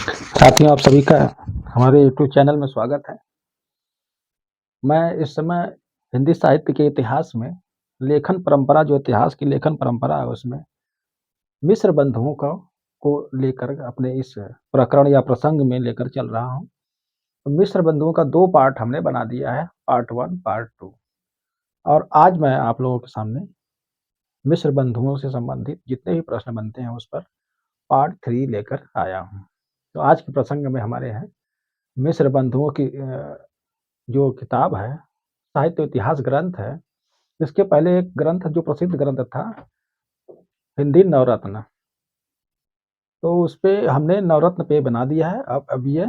साथियों, आप सभी का हमारे यूट्यूब चैनल में स्वागत है। मैं इस समय हिंदी साहित्य के इतिहास में लेखन परंपरा जो इतिहास की लेखन परंपरा है उसमें मिस्र बंधुओं को लेकर अपने इस प्रकरण या प्रसंग में लेकर चल रहा हूँ। तो मिस्र बंधुओं का 2 पार्ट हमने बना दिया है, पार्ट 1, पार्ट 2 और आज मैं आप लोगों के सामने मिस्र बंधुओं से संबंधित जितने भी प्रश्न बनते हैं उस पर पार्ट 3 लेकर आया हूँ। तो आज के प्रसंग में हमारे हैं मिस्र बंधुओं की जो किताब है, साहित्य इतिहास ग्रंथ है, इसके पहले एक ग्रंथ जो प्रसिद्ध ग्रंथ था, हिंदी नवरत्न। तो उसपे हमने नवरत्न पे बना दिया है। अब ये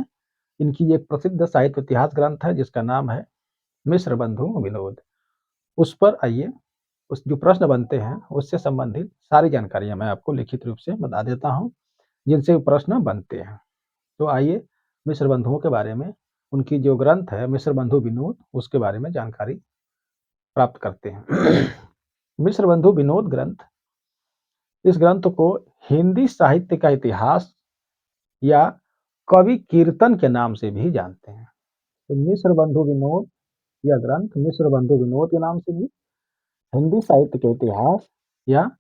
इनकी एक प्रसिद्ध साहित्य इतिहास ग्रंथ है जिसका नाम है मिस्र बंधु विनोद। उस पर आइए, उस जो प्रश्न बनते हैं उससे संबंधित सारी जानकारियाँ मैं आपको लिखित रूप से बता देता हूँ, जिनसे प्रश्न बनते हैं। तो आइए मिस्र बंधुओं के बारे में, उनकी जो ग्रंथ है मिस्र बंधु विनोद, उसके बारे में जानकारी प्राप्त करते हैं। मिस्र बंधु विनोद ग्रंथ, इस ग्रंथ को हिंदी साहित्य का इतिहास या कवि कीर्तन के नाम से भी जानते हैं। तो मिस्र बंधु विनोद, यह ग्रंथ मिस्र बंधु विनोद के नाम से भी, हिंदी साहित्य के इतिहास या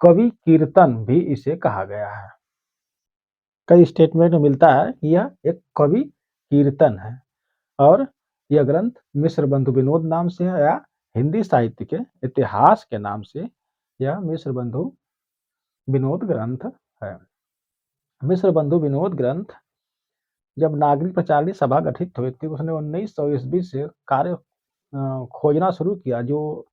कवि कीर्तन भी इसे कहा गया है। कई स्टेटमेंट में मिलता है कि यह एक कवि कीर्तन है और यह ग्रंथ मिस्र बंधु विनोद नाम से है या हिंदी साहित्य के इतिहास के नाम से यह मिस्र बंधु विनोद ग्रंथ है। मिस्र बंधु विनोद ग्रंथ, जब नागरिक प्रचारणी सभा गठित हुई थी उसने 1900 ईस्वी से कार्य खोजना शुरू किया। जो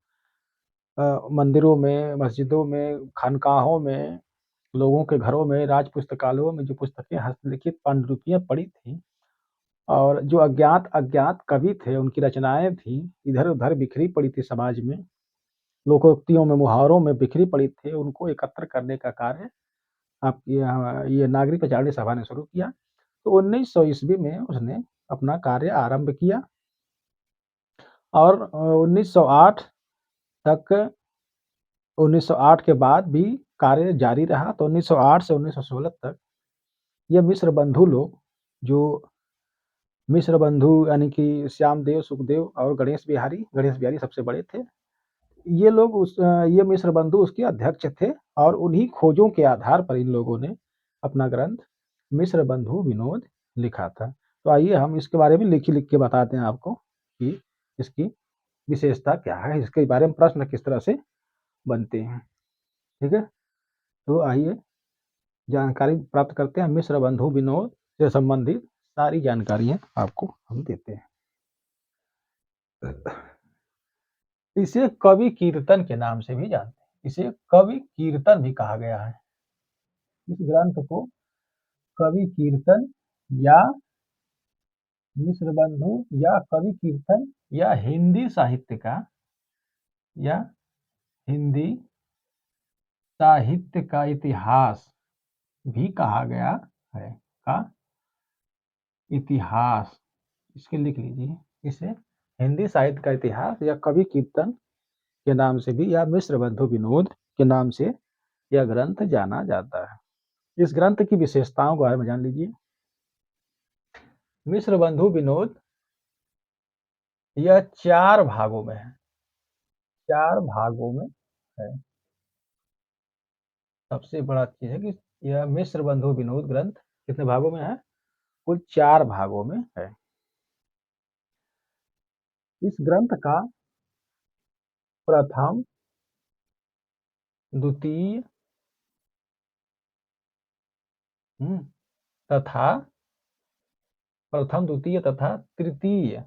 मंदिरों में, मस्जिदों में, खानकाहों में, लोगों के घरों में, राज पुस्तकालयों में जो पुस्तकें हस्तलिखित पांडुलिपियां पड़ी थी और जो अज्ञात अज्ञात कवि थे उनकी रचनाएं थी इधर उधर बिखरी पड़ी थी समाज में, लोकोक्तियों में, मुहावरों में बिखरी पड़ी थी, उनको एकत्र करने का कार्य आप ये नागरिक प्रचारणी सभा ने शुरू किया। तो 1900 ईस्वी में उसने अपना कार्य आरंभ किया और 1908 तक, 1908 के बाद भी कार्य जारी रहा। तो 1908 से 1916 तक ये मिस्र बंधु लोग, जो मिस्र बंधु यानी कि श्यामदेव, सुखदेव और गणेश बिहारी सबसे बड़े थे। ये लोग ये मिस्र बंधु उसके अध्यक्ष थे और उन्हीं खोजों के आधार पर इन लोगों ने अपना ग्रंथ मिस्र बंधु विनोद लिखा था। तो आइए हम इसके बारे में लिख के बताते हैं आपको कि इसकी विशेषता क्या है, इसके बारे में प्रश्न किस तरह से बनते हैं। ठीक है, तो आइए जानकारी प्राप्त करते हैं। मिस्र बंधु विनोद से संबंधित सारी जानकारियां आपको हम देते हैं। इसे कवि कीर्तन के नाम से भी जानते हैं, इसे कवि कीर्तन भी कहा गया है। इस ग्रंथ को कवि कीर्तन या मिस्र बंधु या कवि कीर्तन या हिंदी साहित्य का, या हिंदी साहित्य का इतिहास भी कहा गया है। का इतिहास, इसके लिख लीजिए, इसे हिंदी साहित्य का इतिहास या कवि कीर्तन के नाम से भी या मिस्र बंधु विनोद के नाम से यह ग्रंथ जाना जाता है। इस ग्रंथ की विशेषताओं के बारे में जान लीजिए। मिस्र बंधु विनोद यह 4 भागों में है, 4 भागों में है। सबसे बड़ा चीज है कि यह मिस्र बंधु विनोद ग्रंथ कितने भागों में है? कुल 4 भागों में है। इस ग्रंथ का प्रथम, द्वितीय तथा प्रथम, द्वितीय तथा तृतीय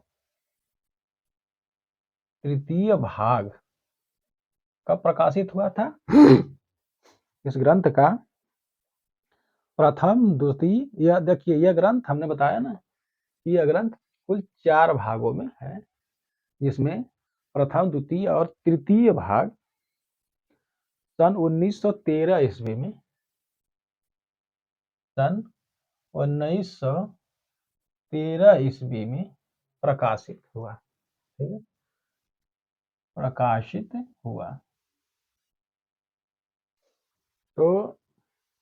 तृतीय भाग कब प्रकाशित हुआ था? इस ग्रंथ का प्रथम, द्वितीय, यह देखिए यह ग्रंथ हमने बताया ना, यह ग्रंथ कुल 4 भागों में है, जिसमें प्रथम, द्वितीय और तृतीय भाग सन 1913 ईस्वी में, सन 1913 ईस्वी में प्रकाशित हुआ। ठीक है, प्रकाशित हुआ। तो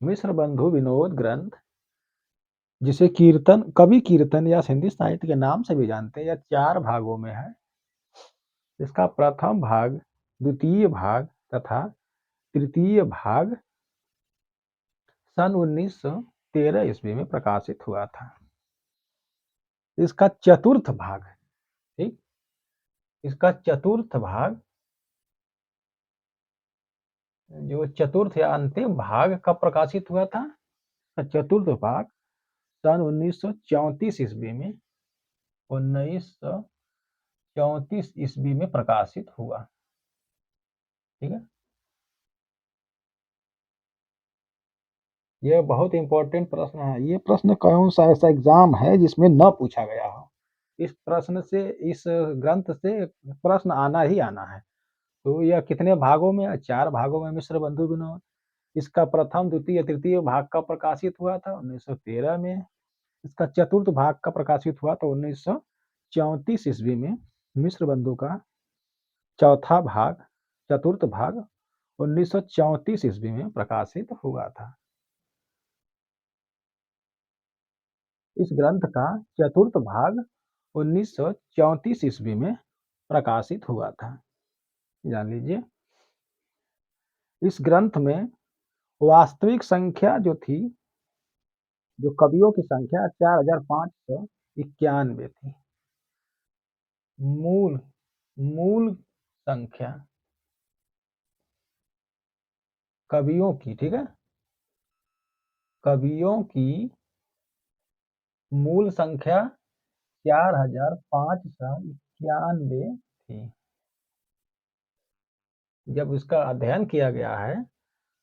मिस्र बंधु विनोद ग्रंथ जिसे कीर्तन कवि कीर्तन या हिंदी साहित्य के नाम से भी जानते हैं। यह 4 भागों में है। इसका प्रथम भाग, द्वितीय भाग तथा तृतीय भाग सन 1913 ईस्वी में प्रकाशित हुआ था। इसका चतुर्थ भाग, ठीक, इसका चतुर्थ भाग, जो चतुर्थ या अंतिम भाग कब प्रकाशित हुआ था? चतुर्थ भाग सन 1934 ईस्वी में 1934 ईस्वी में प्रकाशित हुआ। ठीक है, यह बहुत इंपॉर्टेंट प्रश्न है। ये प्रश्न कौन सा ऐसा एग्जाम है जिसमें न पूछा गया हो? इस प्रश्न से, इस ग्रंथ से प्रश्न आना ही आना है। तो यह कितने भागों में है? 4 भागों में मिश्र बंधु विनोद। इसका प्रथम, द्वितीय, तृतीय भाग का प्रकाशित हुआ था 1913 में। इसका चतुर्थ भाग का प्रकाशित हुआ तो 1934 ईस्वी में। मिश्र बंधु का चौथा भाग, चतुर्थ भाग 1934 ईस्वी में प्रकाशित हुआ था। इस ग्रंथ का चतुर्थ भाग 1934 ईस्वी में प्रकाशित हुआ था। जान लीजिए, इस ग्रंथ में वास्तविक संख्या जो थी, जो कवियों की संख्या 4591 थी। मूल मूल संख्या कवियों की, ठीक है, कवियों की मूल संख्या 4591 थी। जब इसका अध्ययन किया गया है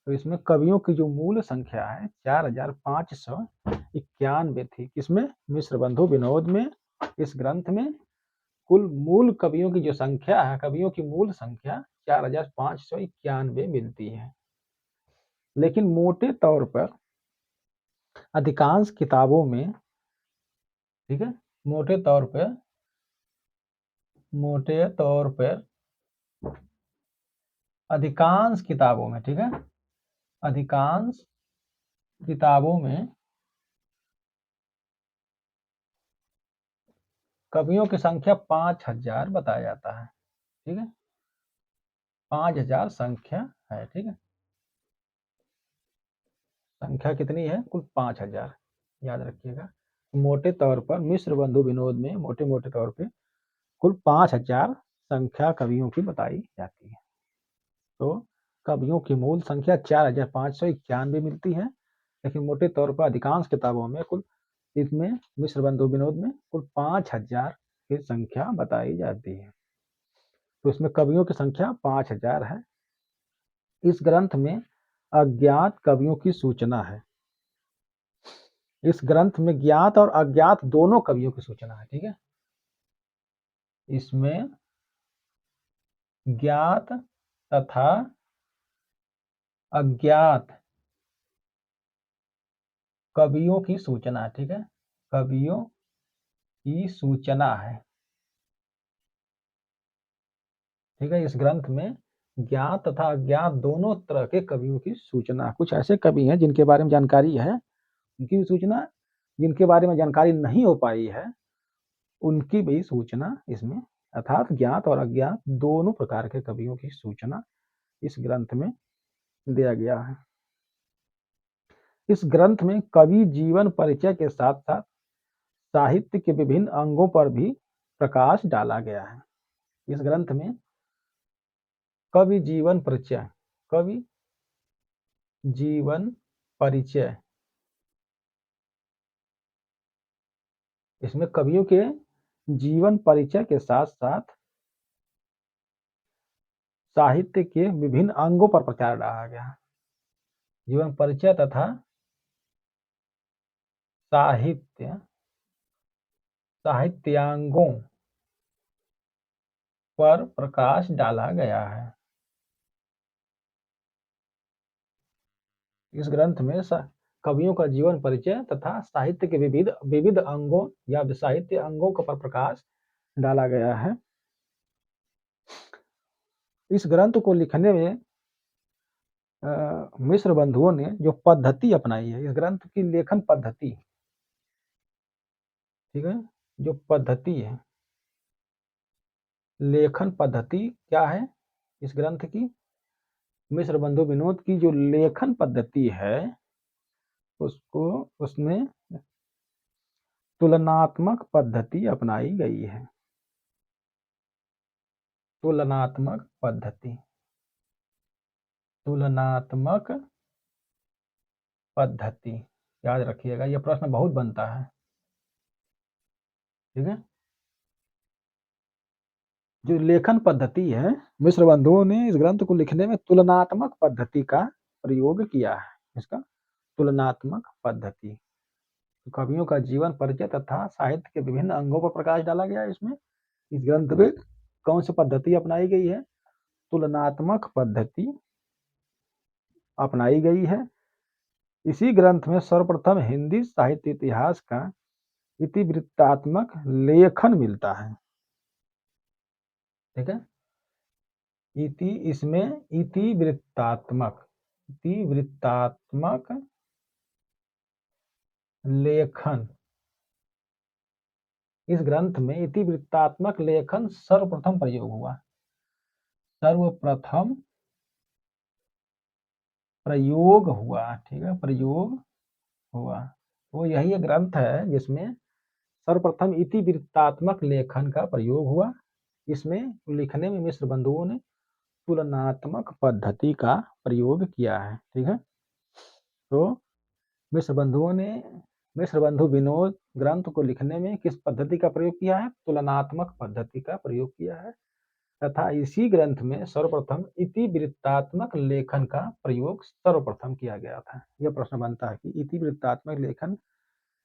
तो इसमें कवियों की जो मूल संख्या है 4591 थी। किसमें? मिश्र बंधु विनोद में। इस ग्रंथ में कुल मूल कवियों की जो संख्या है, कवियों की मूल संख्या 4591 मिलती है। लेकिन मोटे तौर पर अधिकांश किताबों में, ठीक है, मोटे तौर पर अधिकांश किताबों में, ठीक है, अधिकांश किताबों में कवियों की संख्या 5000 बताया जाता है। ठीक है, 5000 संख्या है। ठीक है, संख्या कितनी है? कुल 5000, याद रखिएगा। मोटे तौर पर मिश्र बंधु विनोद में मोटे मोटे तौर पे कुल 5000 संख्या कवियों की बताई जाती है। तो कवियों की मूल संख्या 4591 मिलती है, लेकिन मोटे तौर पर अधिकांश किताबों में कुल, इसमें मिश्र बंधु विनोद में कुल 5000 की संख्या बताई जाती है। तो इसमें कवियों की संख्या 5000 है। इस ग्रंथ में अज्ञात कवियों की सूचना है। इस ग्रंथ में ज्ञात और अज्ञात दोनों कवियों की सूचना है। ठीक है, इसमें ज्ञात तथा अज्ञात कवियों की सूचना है। ठीक है, कवियों की सूचना है। ठीक है, इस ग्रंथ में ज्ञात तथा अज्ञात दोनों तरह के कवियों की सूचना। कुछ ऐसे कवि हैं जिनके बारे में जानकारी है, उनकी भी सूचना, जिनके बारे में जानकारी नहीं हो पाई है उनकी भी सूचना इसमें, अर्थात ज्ञात और अज्ञात दोनों प्रकार के कवियों की सूचना इस ग्रंथ में दिया गया है। इस ग्रंथ में कवि जीवन परिचय के साथ साथ साहित्य के विभिन्न अंगों पर भी प्रकाश डाला गया है। इस ग्रंथ में कवि जीवन परिचय, कवि जीवन परिचय, इसमें कवियों के जीवन परिचय के साथ साथ साहित्य के विभिन्न अंगों पर प्रकाश डाला गया। जीवन परिचय तथा साहित्यांगों पर प्रकाश डाला गया है। इस ग्रंथ में कवियों का जीवन परिचय तथा साहित्य के विविध विविध अंगों या साहित्य अंगों पर प्रकाश डाला गया है। इस ग्रंथ को लिखने में मिश्र बंधुओं ने जो पद्धति अपनाई है, इस ग्रंथ की लेखन पद्धति, ठीक है। जो पद्धति है, लेखन पद्धति क्या है इस ग्रंथ की, मिश्र बंधु विनोद की जो लेखन पद्धति है उसको उसमें तुलनात्मक पद्धति अपनाई गई है। तुलनात्मक पद्धति, तुलनात्मक पद्धति याद रखिएगा, यह प्रश्न बहुत बनता है। ठीक है। जो लेखन पद्धति है, मिश्र बंधुओं ने इस ग्रंथ को लिखने में तुलनात्मक पद्धति का प्रयोग किया है। इसका तुलनात्मक पद्धति, तो कवियों का जीवन परिचय तथा साहित्य के विभिन्न अंगों पर प्रकाश डाला गया है। इसमें इस ग्रंथ में कौन सी पद्धति अपनाई गई है, तुलनात्मक पद्धति अपनाई गई है। इसी ग्रंथ में सर्वप्रथम हिंदी साहित्य इतिहास का इतिवृत्तात्मक लेखन मिलता है। ठीक है। इसमें इतिवृत्तात्मक लेखन, इस ग्रंथ में इतिवृत्तात्मक लेखन सर्वप्रथम प्रयोग हुआ। सर्वप्रथम प्रयोग हुआ। ठीक है, प्रयोग हुआ। तो यही एक ग्रंथ है जिसमें सर्वप्रथम इतिवृत्तात्मक लेखन का प्रयोग हुआ। इसमें लिखने में मिश्र बंधुओं ने तुलनात्मक पद्धति का प्रयोग किया है। ठीक है। तो मिश्र बंधुओं ने, मिश्र बंधु विनोद ग्रंथ को लिखने में किस पद्धति का प्रयोग किया है, तुलनात्मक पद्धति का प्रयोग किया है। तथा इसी ग्रंथ में सर्वप्रथम इतिवृत्तात्मक लेखन का प्रयोग सर्वप्रथम किया गया था। यह प्रश्न बनता है कि इतिवृत्तात्मक लेखन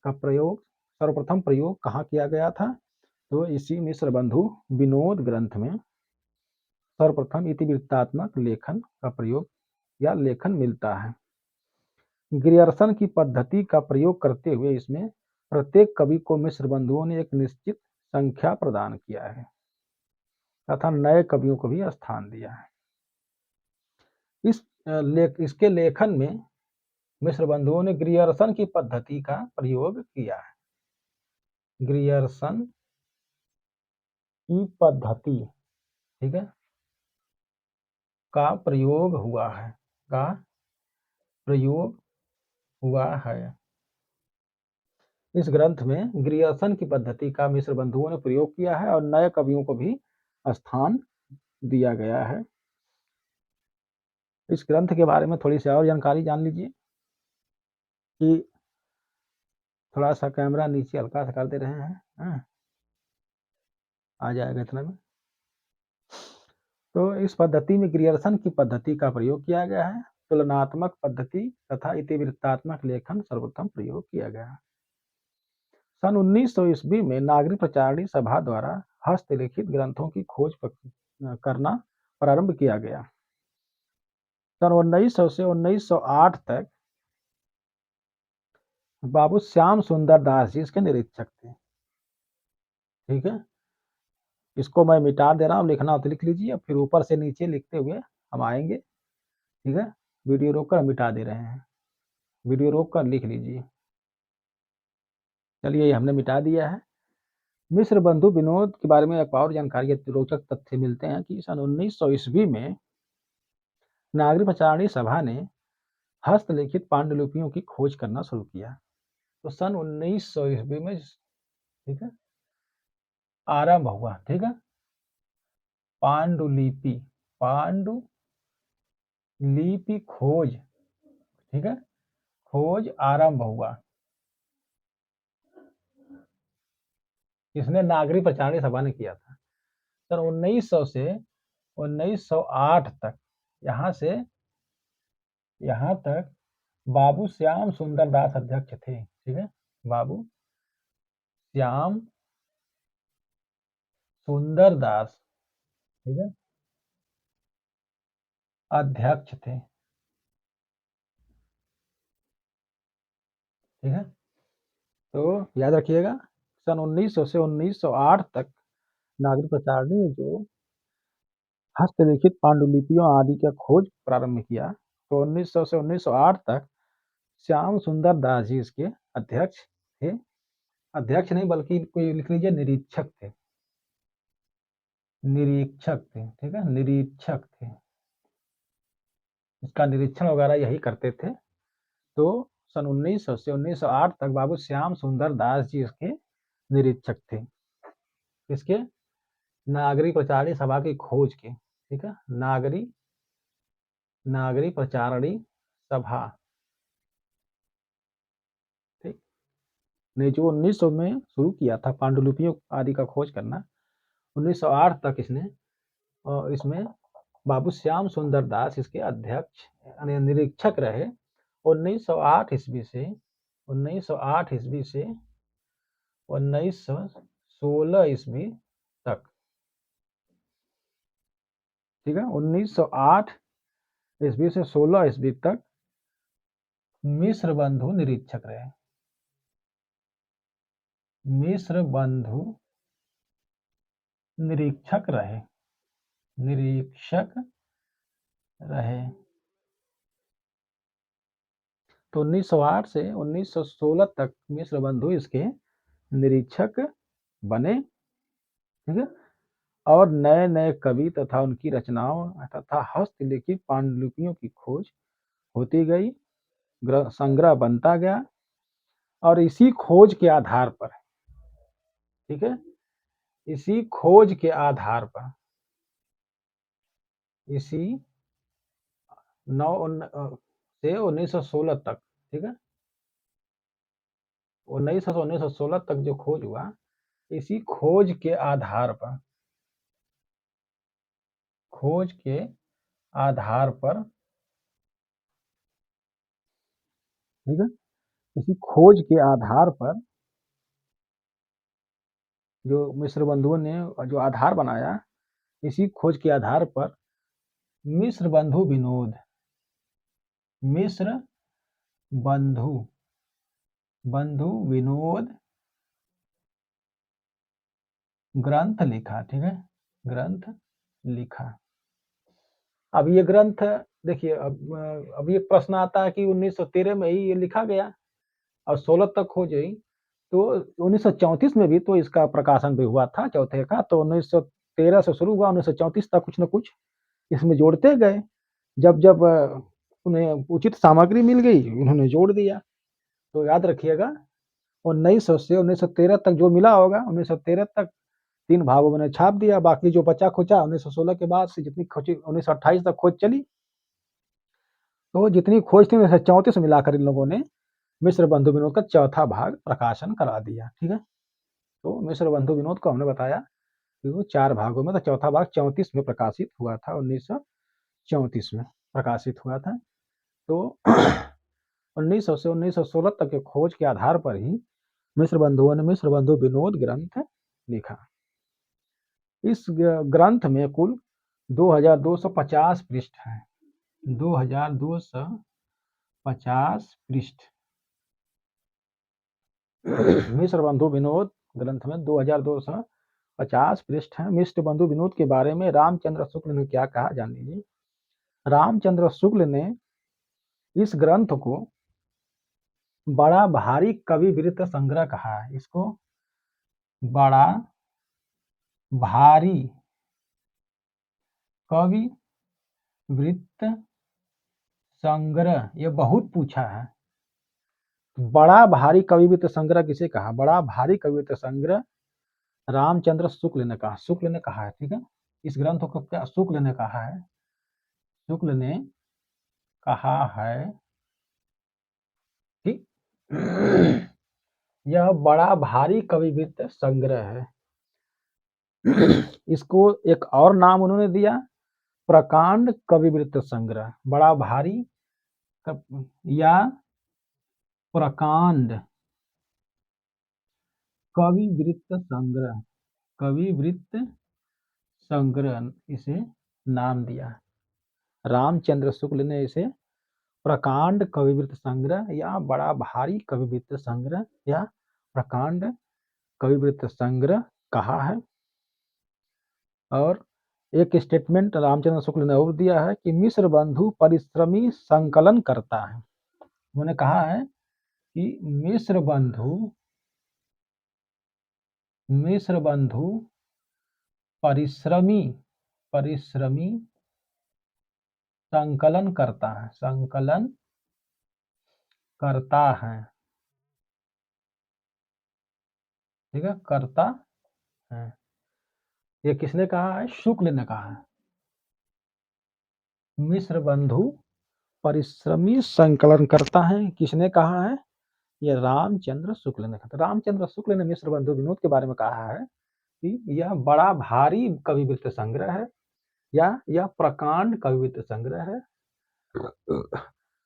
का प्रयोग, सर्वप्रथम प्रयोग कहाँ किया गया था, तो इसी मिश्र बंधु विनोद ग्रंथ में सर्वप्रथम इतिवृत्तात्मक लेखन का प्रयोग या लेखन मिलता है। ग्रियर्सन की पद्धति का प्रयोग करते हुए इसमें प्रत्येक कवि को मिश्र बंधुओं ने एक निश्चित संख्या प्रदान किया है तथा नए कवियों को भी स्थान दिया है। इसके लेखन में मिश्र बंधुओं ने ग्रियर्सन की पद्धति का प्रयोग किया है। ग्रियर्सन की पद्धति, ठीक है, का प्रयोग हुआ है, का प्रयोग हुआ है। इस ग्रंथ में ग्रियर्सन की पद्धति का मिश्र बंधुओं ने प्रयोग किया है और नए कवियों को भी स्थान दिया गया है। इस ग्रंथ के बारे में थोड़ी सी और जानकारी जान लीजिए कि थोड़ा सा कैमरा नीचे हल्का सा कर दे रहे हैं, आ जाएगा इतना में। तो इस पद्धति में ग्रियर्सन की पद्धति का प्रयोग किया गया है। तुलनात्मक पद्धति तथा इतिवृत्तात्मक लेखन सर्वप्रथम प्रयोग किया गया है। सन 1900 ईस्वी में नागरिक प्रचारणी सभा द्वारा हस्तलिखित ग्रंथों की खोज करना प्रारंभ किया गया। सन 1900 से 1908 तक बाबू श्याम सुंदर दास जी इसके निरीक्षक थे। ठीक है। इसको मैं मिटा दे रहा हूँ, लिखना हो तो लिख लीजिए, फिर ऊपर से नीचे लिखते हुए हम आएंगे। ठीक है। वीडियो रोक कर मिटा दे रहे हैं, वीडियो रोक कर लिख लीजिए। चलिए, ये हमने मिटा दिया है। मिश्र बंधु विनोद के बारे में एक और जानकारी, रोचक तथ्य मिलते हैं कि सन 1900 ईस्वी में नागरिक प्रचारणी सभा ने हस्तलिखित पांडुलिपियों की खोज करना शुरू किया। तो सन 1900 ईस्वी में, ठीक है, आरंभ हुआ। ठीक है, पांडुलिपि, पांडुलिपि खोज, ठीक है, खोज आरंभ हुआ। इसने नागरिक प्रचारणी सभा ने किया था। सन 1900 से 1908 तक, यहाँ तक बाबू श्याम सुंदर दास अध्यक्ष थे। ठीक है, बाबू श्याम सुंदर दास, ठीक है, अध्यक्ष थे। ठीक है। तो याद रखिएगा, सन 1900 से 1908 तक नागरिक प्रचारणी ने जो हस्तलिखित पांडुलिपियों आदि का खोज प्रारंभ किया, तो 1900 से 1908 तक श्याम सुंदर दास जी इसके अध्यक्ष थे। अध्यक्ष नहीं बल्कि कोई लिख लीजिए निरीक्षक थे, निरीक्षक थे, ठीक है, निरीक्षक थे। इसका निरीक्षण वगैरह यही करते थे। तो सन 1900 से 1908 तक बाबू श्याम सुंदर दास जी इसके निरीक्षक थे। इसके नागरिक प्रचारणी सभा की खोज के, ठीक है, नागरिक प्रचारणी सभा, ठीक, ने जो 1900 में शुरू किया था पांडुलिपियों आदि का खोज करना, 1908 तक इसने, और इसमें बाबू श्याम सुंदर दास इसके अध्यक्ष यानी निरीक्षक रहे। 1908 ईस्वी से 1908 ईस्वी से 1916 ईस्वी तक, ठीक है, 1908 ईस्वी से 16 ईस्वी तक मिश्र बंधु निरीक्षक रहे। मिश्र बंधु निरीक्षक रहे, निरीक्षक रहे। तो 1908 से 1916 तक मिश्र बंधु इसके निरीक्षक बने, ठीक है। और नए नए कवि तथा उनकी रचनाओं तथा हस्तलिखित पांडुलिपियों की खोज होती गई, संग्रह बनता गया। और इसी खोज के आधार पर, ठीक है, इसी खोज के आधार पर, इसी 9 से 1916 तक, ठीक है, 1900 से 1916 तक जो खोज हुआ, इसी खोज के आधार पर, खोज के आधार पर, ठीक है, इसी खोज के आधार पर जो मिश्र बंधुओं ने जो आधार बनाया, इसी खोज के आधार पर मिश्र बंधु विनोद, मिश्र बंधु बंधु विनोद ग्रंथ लिखा, ठीक है, ग्रंथ लिखा। अब ये ग्रंथ देखिए, अब ये प्रश्न आता है कि 1913 में ही ये लिखा गया और 16 तक हो गई, तो 1934 में भी तो इसका प्रकाशन भी हुआ था चौथे का। तो 1913 से शुरू हुआ, 1934 तक कुछ न कुछ इसमें जोड़ते गए। जब जब उन्हें उचित सामग्री मिल गई, उन्होंने जोड़ दिया। तो याद रखिएगा, 1900 से 1913 तक जो मिला होगा, 1913 तक 3 भागों में छाप दिया। बाकी जो बचा खुचा 1916 के बाद से जितनी खोज, 1928 तक खोज चली, तो जितनी खोज थी 1934 मिलाकर इन लोगों ने मिश्र बंधु विनोद का चौथा भाग प्रकाशन करा दिया, ठीक है। तो मिश्र बंधु विनोद को हमने बताया कि वो 4 भागों में, तो चौथा भाग 34 में प्रकाशित हुआ था, 1934 में प्रकाशित हुआ था। तो 1900 से 1916 तक के खोज के आधार पर ही मिश्र बंधुओं ने मिश्र बंधु विनोद ग्रंथ लिखा। इस ग्रंथ में कुल 2250 पृष्ठ हैं, 2250 पृष्ठ। मिश्र बंधु विनोद ग्रंथ में 2250 पृष्ठ हैं। मिश्र बंधु विनोद के बारे में रामचंद्र शुक्ल ने क्या कहा, जान लीजिए। रामचंद्र शुक्ल ने इस ग्रंथ को बड़ा भारी कवि वृत्त संग्रह कहा है। इसको बड़ा भारी कवि वृत्त संग्रह, ये बहुत पूछा है। बड़ा भारी कवि वृत्त संग्रह किसे कहा? बड़ा भारी कवि वृत्त संग्रह रामचंद्र शुक्ल ने कहा, शुक्ल ने कहा है, ठीक है। इस ग्रंथ को क्या शुक्ल ने कहा है? शुक्ल ने कहा है कि यह बड़ा भारी कवि वृत्त संग्रह है। इसको एक और नाम उन्होंने दिया, प्रकांड कवि वृत्त संग्रह। बड़ा भारी या प्रकांड कवि वृत्त संग्रह, कवि वृत्त संग्रह इसे नाम दिया। रामचंद्र शुक्ल ने इसे प्रकांड कवि वृत्त संग्रह या बड़ा भारी कवि वृत्त संग्रह या प्रकांड कवि वृत्त संग्रह कहा है। और एक स्टेटमेंट रामचंद्र शुक्ल ने और दिया है कि मिश्र बंधु परिश्रमी संकलन करता है। उन्होंने कहा है कि मिश्र बंधु मिश्र बंधु परिश्रमी परिश्रमी संकलन करता है, संकलन करता है, ठीक है, करता है। ये किसने कहा है? शुक्ल ने कहा है। मिश्र बंधु परिश्रमी संकलन करता है, किसने कहा है? ये रामचंद्र शुक्ल ने कहा। रामचंद्र शुक्ल ने मिश्र बंधु विनोद के बारे में कहा है कि यह बड़ा भारी कविवृत्त संग्रह है, या यह प्रकांड कविवृत्त संग्रह है।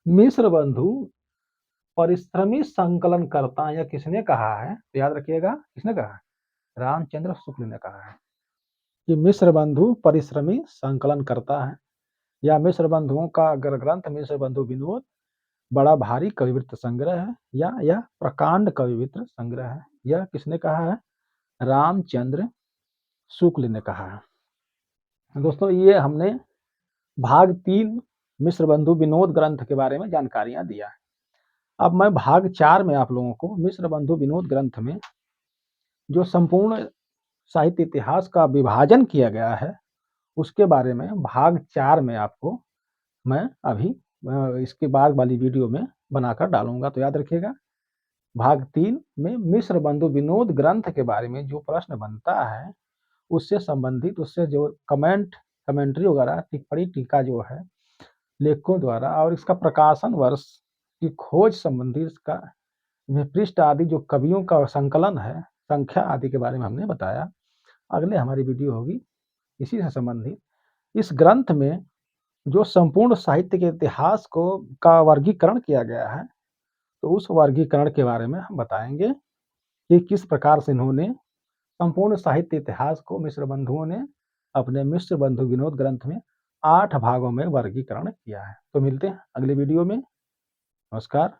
मिश्र बंधु परिश्रमी संकलन करता है, यह किसने कहा है? तो याद रखिएगा, किसने कहा है? रामचंद्र शुक्ल ने कहा है कि मिश्र बंधु परिश्रमी संकलन करता है, या मिश्र बंधुओं का अगर ग्रंथ मिश्र बंधु विनोद बड़ा भारी कविवृत्त संग्रह है, या यह प्रकांड कविवृत्त संग्रह है। यह किसने कहा है? रामचंद्र शुक्ल ने कहा है। दोस्तों, ये हमने भाग 3 मिश्र बंधु विनोद ग्रंथ के बारे में जानकारियां दिया है। अब मैं भाग 4 में आप लोगों को मिश्र बंधु विनोद ग्रंथ में जो संपूर्ण साहित्य इतिहास का विभाजन किया गया है, उसके बारे में भाग 4 में आपको मैं अभी इसके बाद वाली वीडियो में बनाकर डालूंगा। तो याद रखिएगा, भाग 3 में मिश्र बंधु विनोद ग्रंथ के बारे में जो प्रश्न बनता है, उससे संबंधित, उससे जो कमेंट्री वगैरह, टिप्पणी टीका जो है लेखकों द्वारा, और इसका प्रकाशन वर्ष की खोज संबंधी, इसका पृष्ठ आदि जो कवियों का संकलन है, संख्या आदि के बारे में हमने बताया। अगले हमारी वीडियो होगी इसी से संबंधित। इस ग्रंथ में जो संपूर्ण साहित्य के इतिहास को का वर्गीकरण किया गया है, तो उस वर्गीकरण के बारे में हम बताएंगे कि किस प्रकार से इन्होंने संपूर्ण साहित्य इतिहास को मिश्र बंधुओं ने अपने मिश्र बंधु विनोद ग्रंथ में 8 भागों में वर्गीकरण किया है। तो मिलते हैं अगले वीडियो में। नमस्कार।